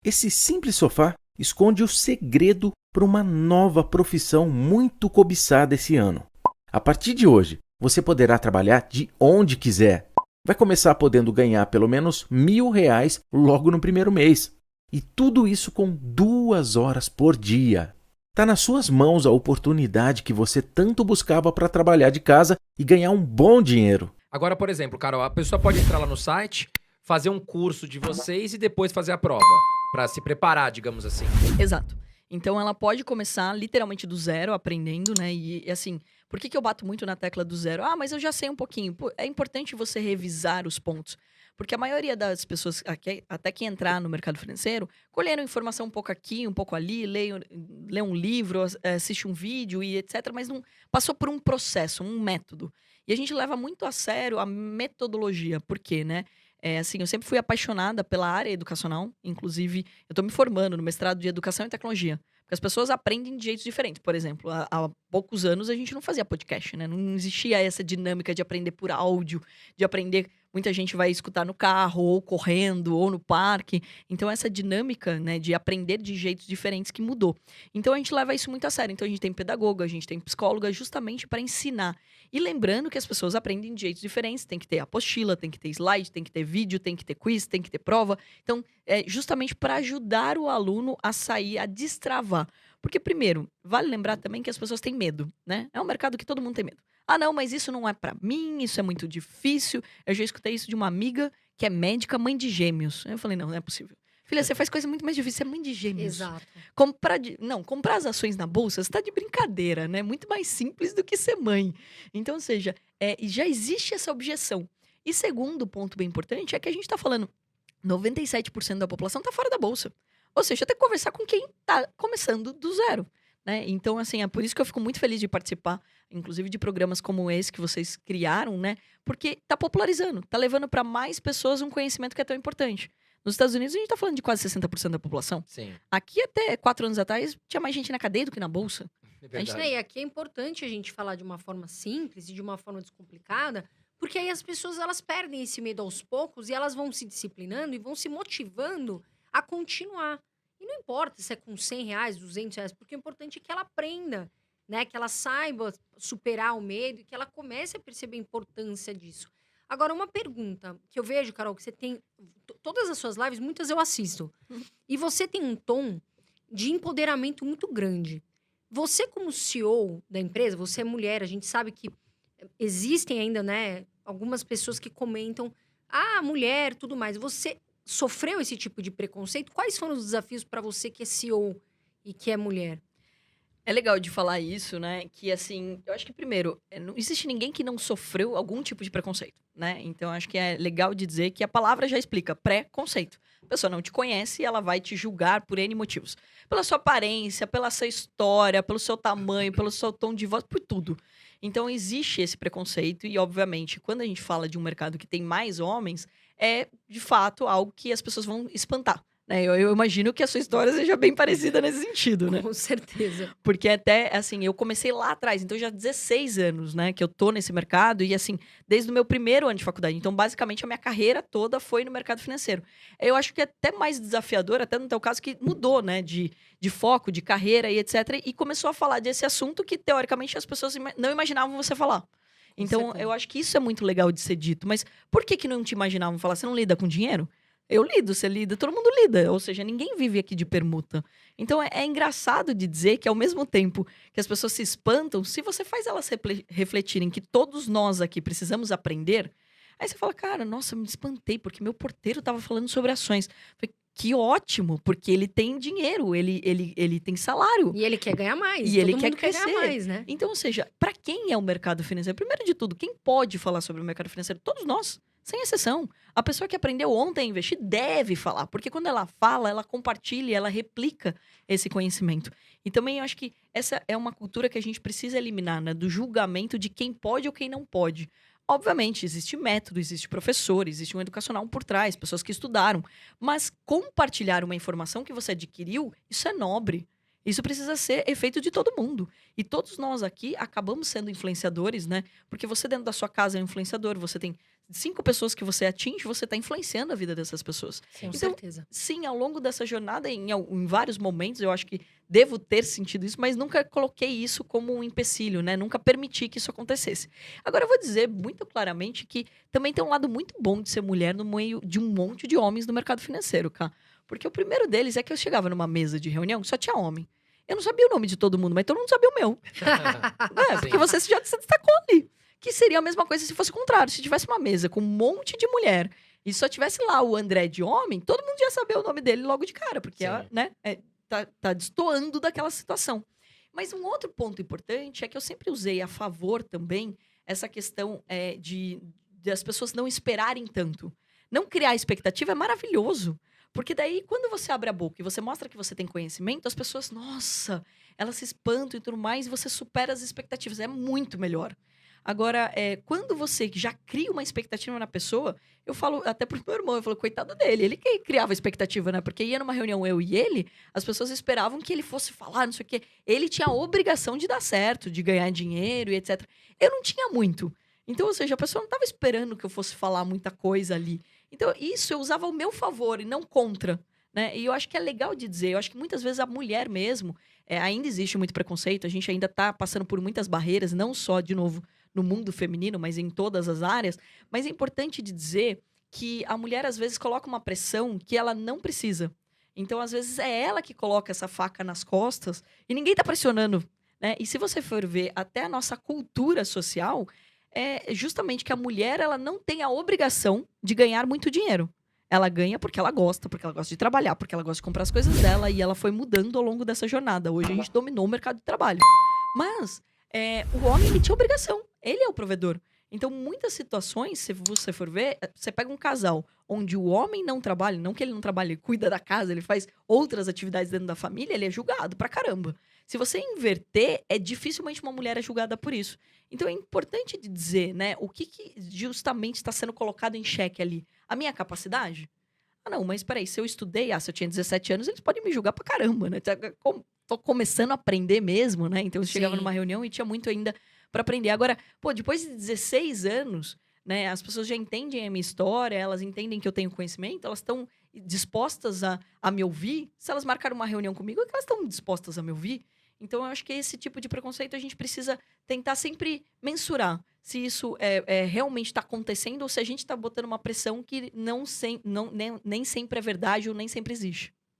Esse simples sofá esconde o segredo para uma nova profissão muito cobiçada esse ano. A partir de hoje, você poderá trabalhar de onde quiser. Vai começar podendo ganhar pelo menos R$ 1.000 logo no primeiro mês. E tudo isso com 2 horas por dia. Está nas suas mãos a oportunidade que você tanto buscava para trabalhar de casa e ganhar um bom dinheiro. Agora, por exemplo, Carol, a pessoa pode entrar lá no site, fazer um curso de vocês e depois fazer a prova, para se preparar, digamos assim. Exato. Então ela pode começar literalmente do zero, aprendendo, né? E assim, por que eu bato muito na tecla do zero? Ah, mas eu já sei um pouquinho. Pô, é importante você revisar os pontos. Porque a maioria das pessoas, até que entrar no mercado financeiro, colheram informação um pouco aqui, um pouco ali, lê um livro, assiste um vídeo e etc. Mas não passou por um processo, um método. E a gente leva muito a sério a metodologia. Por quê, né? Assim, eu sempre fui apaixonada pela área educacional. Inclusive, eu estou me formando no mestrado de Educação e Tecnologia. Porque as pessoas aprendem de jeitos diferentes. Por exemplo, há poucos anos a gente não fazia podcast, né? Não existia essa dinâmica de aprender por áudio, de aprender. Muita gente vai escutar no carro, ou correndo, ou no parque. Então, essa dinâmica, né, de aprender de jeitos diferentes que mudou. Então, a gente leva isso muito a sério. Então, a gente tem pedagoga, a gente tem psicóloga, justamente para ensinar. E lembrando que as pessoas aprendem de jeitos diferentes. Tem que ter apostila, tem que ter slide, tem que ter vídeo, tem que ter quiz, tem que ter prova. Então, é justamente para ajudar o aluno a sair, a destravar. Porque, primeiro, vale lembrar também que as pessoas têm medo, né? É um mercado que todo mundo tem medo. Ah, não, mas isso não é pra mim, isso é muito difícil. Eu já escutei isso de uma amiga que é médica, mãe de gêmeos. Eu falei, não é possível. Filha, você faz coisa muito mais difícil, você é mãe de gêmeos. Exato. Comprar as ações na bolsa, você tá de brincadeira, né? Muito mais simples do que ser mãe. Então, ou seja, já existe essa objeção. E segundo ponto bem importante é que a gente tá falando 97% da população tá fora da bolsa. Ou seja, tem que conversar com quem tá começando do zero, né? Então, assim, é por isso que eu fico muito feliz de participar, inclusive de programas como esse que vocês criaram, né? Porque tá popularizando, tá levando para mais pessoas um conhecimento que é tão importante. Nos Estados Unidos, a gente tá falando de quase 60% da população. Sim, Aqui, até 4 anos atrás, tinha mais gente na cadeia do que na bolsa. é verdade. E aqui é importante a gente falar de uma forma simples e de uma forma descomplicada, porque aí as pessoas elas perdem esse medo aos poucos e elas vão se disciplinando e vão se motivando a continuar. E não importa se é com R$ 100, R$ 200, porque o importante é que ela aprenda, né? Que ela saiba superar o medo e que ela comece a perceber a importância disso. Agora, uma pergunta que eu vejo, Carol, que você tem... Todas as suas lives, muitas eu assisto. E você tem um tom de empoderamento muito grande. Você, como CEO da empresa, você é mulher, a gente sabe que existem ainda, né, algumas pessoas que comentam, mulher, tudo mais. Você sofreu esse tipo de preconceito? Quais foram os desafios para você que é CEO e que é mulher? É legal de falar isso, né? Que, assim, eu acho que, primeiro, não existe ninguém que não sofreu algum tipo de preconceito, né? Então, acho que é legal de dizer que a palavra já explica, preconceito. A pessoa não te conhece e ela vai te julgar por N motivos. Pela sua aparência, pela sua história, pelo seu tamanho, pelo seu tom de voz, por tudo. Então, existe esse preconceito e, obviamente, quando a gente fala de um mercado que tem mais homens, é, de fato, algo que as pessoas vão espantar. Né? Eu imagino que a sua história seja bem parecida nesse sentido, né? Com certeza. Porque até, assim, eu comecei lá atrás, então já há 16 anos, né, que eu tô nesse mercado e, assim, desde o meu primeiro ano de faculdade. Então, basicamente, a minha carreira toda foi no mercado financeiro. Eu acho que é até mais desafiador, até no teu caso, que mudou, né, de foco, de carreira e etc. E começou a falar desse assunto que, teoricamente, as pessoas não imaginavam você falar. Então, eu acho que isso é muito legal de ser dito. Mas por que não te imaginavam falar? Você não lida com dinheiro? Eu lido, você lida, todo mundo lida. Ou seja, ninguém vive aqui de permuta. Então, é engraçado de dizer que, ao mesmo tempo que as pessoas se espantam, se você faz elas refletirem que todos nós aqui precisamos aprender, aí você fala, cara, nossa, me espantei, porque meu porteiro estava falando sobre ações. Falei, que ótimo, porque ele tem dinheiro, ele tem salário. E ele quer ganhar mais. E ele Todo quer mundo quer crescer. ganhar mais, né? Então, ou seja, para quem é o mercado financeiro? Primeiro de tudo, quem pode falar sobre o mercado financeiro? Todos nós. Sem exceção. A pessoa que aprendeu ontem a investir deve falar, porque quando ela fala, ela compartilha, ela replica esse conhecimento. E também eu acho que essa é uma cultura que a gente precisa eliminar, né? Do julgamento de quem pode ou quem não pode. Obviamente, existe método, existe professor, existe um educacional por trás, pessoas que estudaram. Mas compartilhar uma informação que você adquiriu, isso é nobre. Isso precisa ser efeito de todo mundo. E todos nós aqui acabamos sendo influenciadores, né? Porque você dentro da sua casa é um influenciador, você tem 5 pessoas que você atinge, você está influenciando a vida dessas pessoas. Com Então, certeza. sim, ao longo dessa jornada, em vários momentos, eu acho que devo ter sentido isso, mas nunca coloquei isso como um empecilho, né? Nunca permiti que isso acontecesse. Agora, eu vou dizer muito claramente que também tem um lado muito bom de ser mulher no meio de um monte de homens no mercado financeiro, cara. Porque o primeiro deles é que eu chegava numa mesa de reunião que só tinha homem. Eu não sabia o nome de todo mundo, mas todo mundo sabia o meu. Né? Porque você já se destacou ali. Que seria a mesma coisa se fosse o contrário. Se tivesse uma mesa com um monte de mulher e só tivesse lá o André de homem, todo mundo ia saber o nome dele logo de cara, porque Sim. né, tá destoando daquela situação. Mas um outro ponto importante é que eu sempre usei a favor também essa questão de as pessoas não esperarem tanto. Não criar expectativa é maravilhoso. Porque daí, quando você abre a boca e você mostra que você tem conhecimento, as pessoas, nossa, elas se espantam e tudo mais, e você supera as expectativas. É muito melhor. Agora, quando você já cria uma expectativa na pessoa, eu falo até pro meu irmão, eu falo, coitado dele, ele que criava a expectativa, né? Porque ia numa reunião eu e ele, as pessoas esperavam que ele fosse falar, não sei o quê. Ele tinha a obrigação de dar certo, de ganhar dinheiro e etc. Eu não tinha muito. Então, ou seja, a pessoa não estava esperando que eu fosse falar muita coisa ali. Então, isso eu usava ao meu favor e não contra, né? E eu acho que é legal de dizer, eu acho que muitas vezes a mulher mesmo, ainda existe muito preconceito, a gente ainda está passando por muitas barreiras, não só, de novo, no mundo feminino, mas em todas as áreas. Mas é importante de dizer que a mulher, às vezes, coloca uma pressão que ela não precisa. Então, às vezes, é ela que coloca essa faca nas costas e ninguém está pressionando, né? E se você for ver até a nossa cultura social, é justamente que a mulher ela não tem a obrigação de ganhar muito dinheiro. Ela ganha porque ela gosta de trabalhar, porque ela gosta de comprar as coisas dela e ela foi mudando ao longo dessa jornada. Hoje a gente dominou o mercado de trabalho. Mas o homem ele tinha obrigação, ele é o provedor. Então, muitas situações, se você for ver, você pega um casal onde o homem não trabalha, não que ele não trabalhe, ele cuida da casa, ele faz outras atividades dentro da família, ele é julgado pra caramba. Se você inverter, dificilmente uma mulher é julgada por isso. Então, é importante de dizer, né, o que justamente está sendo colocado em xeque ali. A minha capacidade? Ah, não, mas peraí, se eu estudei, se eu tinha 17 anos, eles podem me julgar pra caramba, né? Tô começando a aprender mesmo, né? Então, eu chegava Sim. numa reunião e tinha muito ainda para aprender. Agora, depois de 16 anos, né, as pessoas já entendem a minha história, elas entendem que eu tenho conhecimento, elas estão dispostas a me ouvir. Se elas marcaram uma reunião comigo, é que elas estão dispostas a me ouvir. Então, eu acho que esse tipo de preconceito a gente precisa tentar sempre mensurar se isso realmente está acontecendo ou se a gente está botando uma pressão que nem sempre é verdade ou nem sempre existe.